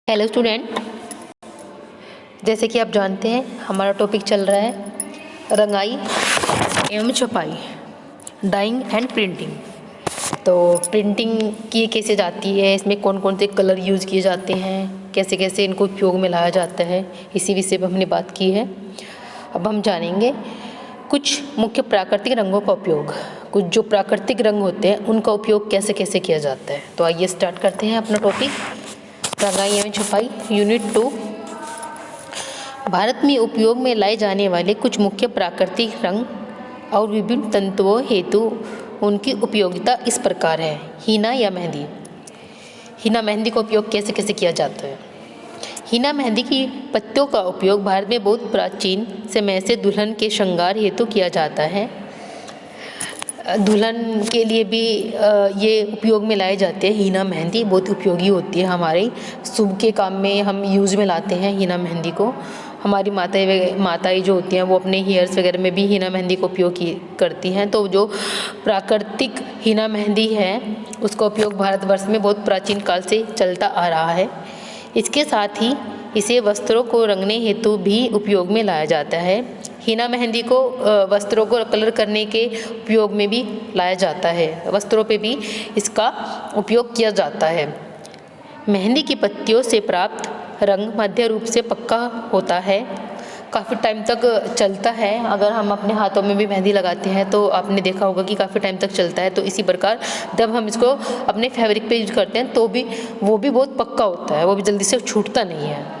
Hello student, जैसे कि आप जानते हैं हमारा टॉपिक चल रहा है रंगाई एवं छपाई, डाइंग एंड प्रिंटिंग। तो प्रिंटिंग की कैसे जाती है, इसमें कौन कौन से कलर यूज़ किए जाते हैं, कैसे कैसे इनको उपयोग में लाया जाता है, इसी विषय पर हमने बात की है। अब हम जानेंगे कुछ मुख्य प्राकृतिक रंगों का उपयोग, कुछ जो प्राकृतिक रंग होते हैं उनका उपयोग कैसे कैसे किया जाता है। तो आइए स्टार्ट करते हैं अपना टॉपिक रंगाई एवं छपाई यूनिट 2। भारत में उपयोग में लाए जाने वाले कुछ मुख्य प्राकृतिक रंग और विभिन्न तंतुओं हेतु उनकी उपयोगिता इस प्रकार है। हीना या मेहंदी। हीना मेहंदी का उपयोग कैसे कैसे किया जाता है। हीना मेहंदी की पत्तियों का उपयोग भारत में बहुत प्राचीन समय से दुल्हन के श्रृंगार हेतु किया जाता है। दुल्हन के लिए भी ये उपयोग में लाए जाते हैं। हीना मेहंदी बहुत उपयोगी होती है, हमारे शुभ के काम में हम यूज़ में लाते हैं हीना मेहंदी को। हमारी माताएं जो होती हैं वो अपने हेयर्स वगैरह में भी हीना मेहंदी का उपयोग करती हैं। तो जो प्राकृतिक हीना मेहंदी है उसका उपयोग भारतवर्ष में बहुत प्राचीन काल से चलता आ रहा है। इसके साथ ही इसे वस्त्रों को रंगने हेतु भी उपयोग में लाया जाता है। हीना मेहंदी को वस्त्रों को कलर करने के उपयोग में भी लाया जाता है, वस्त्रों पे भी इसका उपयोग किया जाता है। मेहंदी की पत्तियों से प्राप्त रंग मध्य रूप से पक्का होता है, काफ़ी टाइम तक चलता है। अगर हम अपने हाथों में भी मेहंदी लगाते हैं तो आपने देखा होगा कि काफ़ी टाइम तक चलता है। तो इसी प्रकार जब हम इसको अपने फैब्रिक पे यूज करते हैं तो भी वो भी बहुत पक्का होता है, वो भी जल्दी से छूटता नहीं है।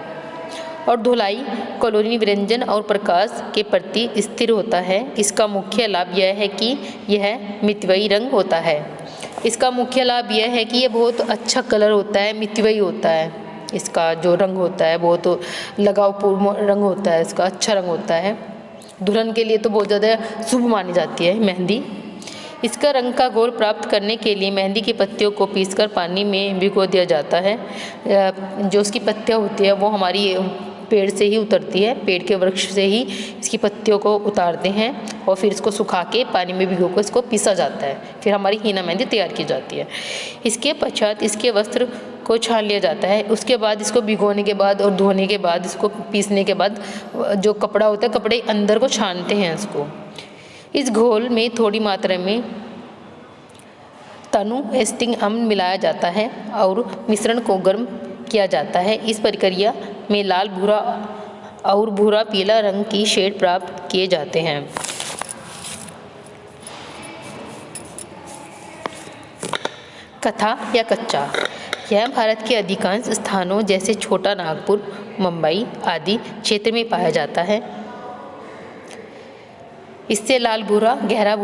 और धुलाई कॉलोनी व्यंजन और प्रकाश के प्रति स्थिर होता है। इसका मुख्य लाभ यह है कि यह मितव्ययी रंग होता है। इसका मुख्य लाभ यह है कि ये बहुत अच्छा कलर होता है, मितव्ययी होता है। इसका जो रंग होता है बहुत लगावपूर्ण रंग होता है, इसका अच्छा रंग होता है। दुल्हन के लिए तो बहुत ज़्यादा शुभ मानी जाती है मेहंदी। इसका रंग का घोल प्राप्त करने के लिए मेहंदी की पत्तियों को पीसकर पानी में भिगो दिया जाता है। जो उसकी पत्तियाँ होती है वो हमारी पेड़ से ही उतरती है, पेड़ के वृक्ष से ही इसकी पत्तियों को उतारते हैं और फिर इसको सुखा के पानी में भिगो कर इसको पीसा जाता है, फिर हमारी हीना मेहंदी तैयार की जाती है। इसके पश्चात इसके वस्त्र को छान लिया जाता है। उसके बाद इसको भिगोने के बाद और धोने के बाद, इसको पीसने के बाद जो कपड़ा होता है, कपड़े अंदर को छानते हैं इसको। इस घोल में थोड़ी मात्रा में तनु एस्टिंग अम्ल मिलाया जाता है और मिश्रण को गर्म किया जाता है। इस प्रक्रिया में लाल, भूरा और भूरा पीला रंग की शेड प्राप्त किए जाते हैं। कथा या कच्चा। यह भारत के अधिकांश स्थानों जैसे छोटा नागपुर, मुंबई आदि क्षेत्र में पाया जाता है। इससे लाल भूरा, गहरा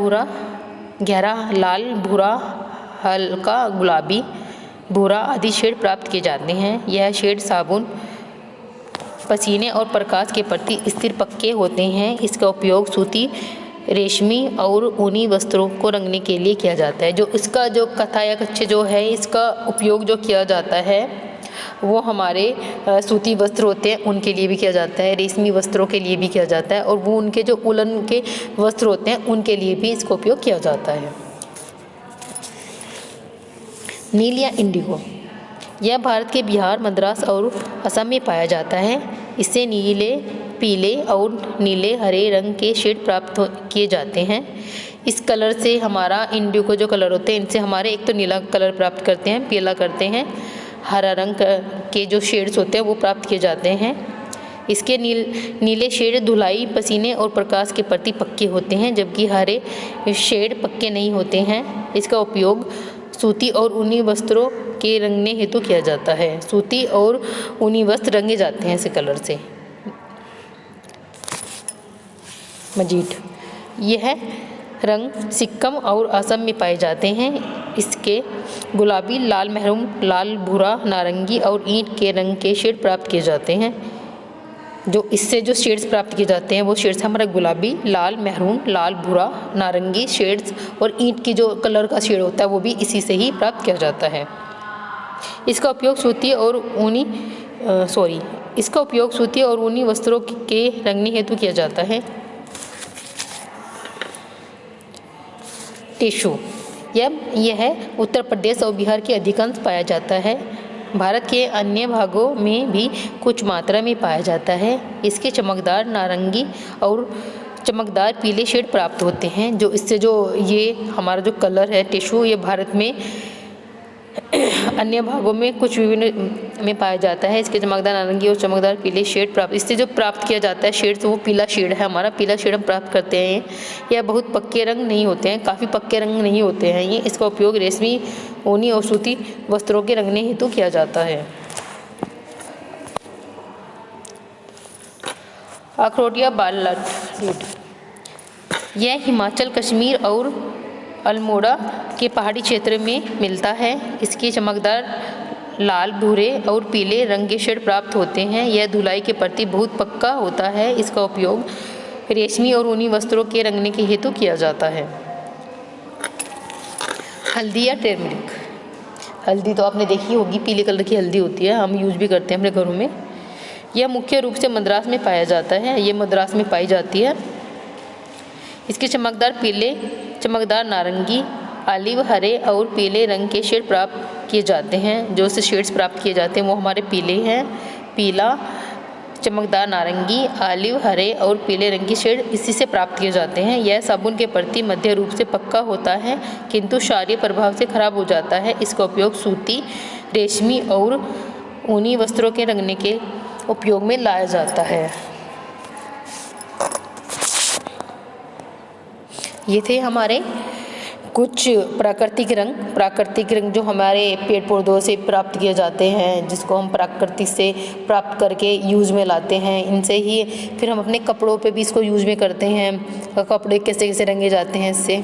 लाल भूरा, हल्का गुलाबी भूरा आदि शेड प्राप्त किए जाते हैं। यह शेड साबुन, पसीने और प्रकाश के प्रति स्थिर पक्के होते हैं। इसका उपयोग सूती, रेशमी और ऊनी वस्त्रों को रंगने के लिए किया जाता है। जो इसका जो कथा या कच्चे जो है, इसका उपयोग जो किया जाता है वो हमारे सूती वस्त्र होते हैं उनके लिए भी किया जाता है, रेशमी वस्त्रों के लिए भी किया जाता है, और वो उनके जो उलन के वस्त्र होते हैं उनके लिए भी इसका उपयोग किया जाता है। नील या इंडिगो। यह भारत के बिहार, मद्रास और असम में पाया जाता है। इससे नीले, पीले और नीले हरे रंग के शेड प्राप्त किए जाते हैं। इस कलर से हमारा इंडिगो जो कलर होते हैं इनसे हमारे एक तो नीला कलर प्राप्त करते हैं, पीला करते हैं, हरा रंग के जो शेड्स होते हैं वो प्राप्त किए जाते हैं। इसके नीले शेड धुलाई, पसीने और प्रकाश के प्रति पक्के होते हैं, जबकि हरे शेड पक्के नहीं होते हैं। इसका उपयोग सूती और ऊनी वस्त्रों के रंगने हेतु किया जाता है। सूती और ऊनी वस्त्र रंगे जाते हैं इस कलर से। मजीठ। यह रंग सिक्किम और असम में पाए जाते हैं। इसके गुलाबी, लाल महरून, लाल भूरा, नारंगी और ईंट के रंग के शेड प्राप्त किए जाते हैं। जो इससे जो शेड्स प्राप्त किए जाते हैं वो शेड्स हमारा गुलाबी, लाल, महरून, लाल, भूरा, नारंगी शेड्स, और ईंट की जो कलर का शेड होता है वो भी इसी से ही प्राप्त किया जाता है। इसका उपयोग सूती और ऊनी वस्त्रों के रंगने हेतु किया जाता है। टिश्यू। यह उत्तर प्रदेश और बिहार के अधिकांश पाया जाता है। भारत के अन्य भागों में भी कुछ मात्रा में पाया जाता है। इसके चमकदार नारंगी और चमकदार पीले शेड प्राप्त होते हैं। जो इससे जो ये हमारा जो कलर है टिश्यू, ये भारत में अन्य भागों में कुछ विभिन्न में पाया जाता है। इसके चमकदार नारंगी और चमकदार पीले शेड प्राप्त, इससे जो प्राप्त किया जाता है शेड, तो वो पीला शेड है, हमारा पीला शेड हम प्राप्त करते हैं। यह बहुत पक्के रंग नहीं होते हैं, काफ़ी पक्के रंग नहीं होते हैं ये। इसका उपयोग रेशमी, ऊनी और सूती वस्त्रों के रंगने हेतु किया जाता है। अखरोटिया बालट, यह हिमाचल, कश्मीर और अल्मोड़ा के पहाड़ी क्षेत्र में मिलता है। इसके चमकदार लाल, भूरे और पीले रंग के शेड प्राप्त होते हैं। यह धुलाई के प्रति बहुत पक्का होता है। इसका उपयोग रेशमी और ऊनी वस्त्रों के रंगने के हेतु किया जाता है। हल्दी या टर्मरिक, हल्दी तो आपने देखी होगी, पीले कलर की हल्दी होती है, हम यूज़ भी करते हैं अपने घरों में। यह मुख्य रूप से मद्रास में पाया जाता है, ये मद्रास में पाई जाती है। इसके चमकदार पीले, चमकदार नारंगी, ऑलिव, हरे और पीले रंग के शेड प्राप्त किए जाते हैं। जो से शेड्स प्राप्त किए जाते हैं वो हमारे पीले हैं, पीला, चमकदार नारंगी, ऑलिव, हरे और पीले रंग के शेड इसी से प्राप्त किए जाते हैं। यह साबुन के प्रति मध्य रूप से पक्का होता है, किंतु क्षारीय प्रभाव से खराब हो जाता है। इसका उपयोग सूती, रेशमी और ऊनी वस्त्रों के रंगने के उपयोग में लाया जाता है। ये थे हमारे कुछ प्राकृतिक रंग जो हमारे पेड़ पौधों से प्राप्त किए जाते हैं, जिसको हम प्रकृति से प्राप्त करके यूज़ में लाते हैं। इनसे ही फिर हम अपने कपड़ों पे भी इसको यूज़ में करते हैं, कपड़े कैसे कैसे रंगे जाते हैं इससे।